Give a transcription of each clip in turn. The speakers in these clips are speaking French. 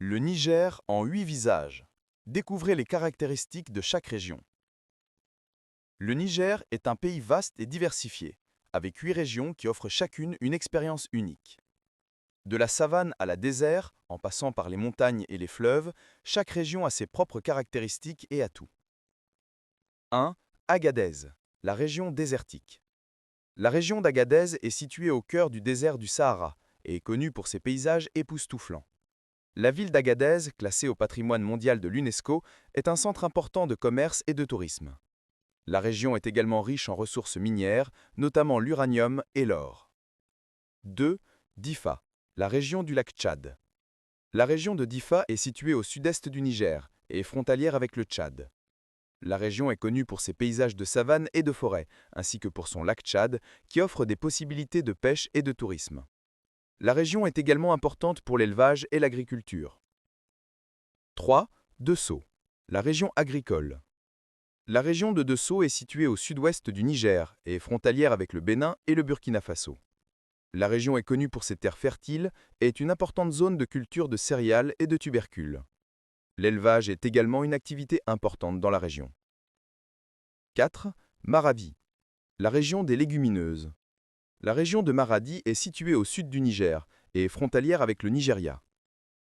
Le Niger en 8 visages. Découvrez les caractéristiques de chaque région. Le Niger est un pays vaste et diversifié, avec 8 régions qui offrent chacune une expérience unique. De la savane à la désert, en passant par les montagnes et les fleuves, chaque région a ses propres caractéristiques et atouts. 1. Agadez, la région désertique. La région d'Agadez est située au cœur du désert du Sahara et est connue pour ses paysages époustouflants. La ville d'Agadez, classée au patrimoine mondial de l'UNESCO, est un centre important de commerce et de tourisme. La région est également riche en ressources minières, notamment l'uranium et l'or. 2. Difa, la région du lac Tchad. La région de Difa est située au sud-est du Niger et est frontalière avec le Tchad. La région est connue pour ses paysages de savane et de forêt, ainsi que pour son lac Tchad, qui offre des possibilités de pêche et de tourisme. La région est également importante pour l'élevage et l'agriculture. 3. Dessau, la région agricole. La région de Dessau est située au sud-ouest du Niger et est frontalière avec le Bénin et le Burkina Faso. La région est connue pour ses terres fertiles et est une importante zone de culture de céréales et de tubercules. L'élevage est également une activité importante dans la région. 4. Maradi, la région des légumineuses. La région de Maradi est située au sud du Niger et est frontalière avec le Nigeria.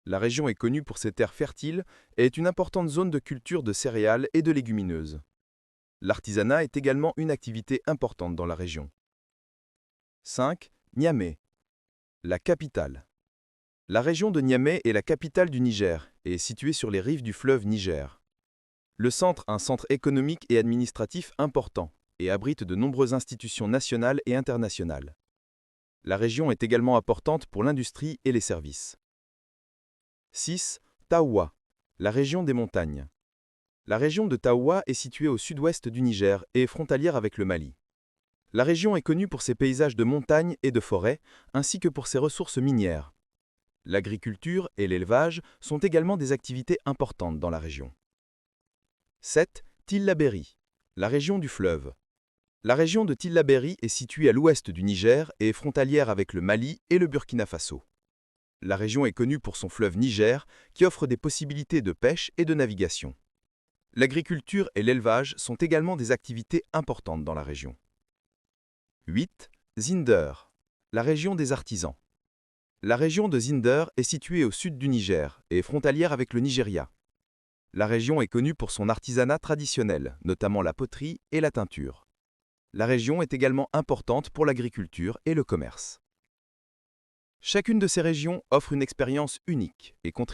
La région est connue pour ses terres fertiles et est une importante zone de culture de céréales et de légumineuses. L'artisanat est également une activité importante dans la région. 5. Niamey, la capitale. La région de Niamey est la capitale du Niger et est située sur les rives du fleuve Niger. Le centre est un centre économique et administratif important et abrite de nombreuses institutions nationales et internationales. La région est également importante pour l'industrie et les services. 6. Taoua, la région des montagnes. La région de Taoua est située au sud-ouest du Niger et est frontalière avec le Mali. La région est connue pour ses paysages de montagnes et de forêts, ainsi que pour ses ressources minières. L'agriculture et l'élevage sont également des activités importantes dans la région. 7. Tillabéri, la région du fleuve. La région de Tillabéri est située à l'ouest du Niger et est frontalière avec le Mali et le Burkina Faso. La région est connue pour son fleuve Niger qui offre des possibilités de pêche et de navigation. L'agriculture et l'élevage sont également des activités importantes dans la région. 8. Zinder, la région des artisans. La région de Zinder est située au sud du Niger et est frontalière avec le Nigeria. La région est connue pour son artisanat traditionnel, notamment la poterie et la teinture. La région est également importante pour l'agriculture et le commerce. Chacune de ces régions offre une expérience unique et contribue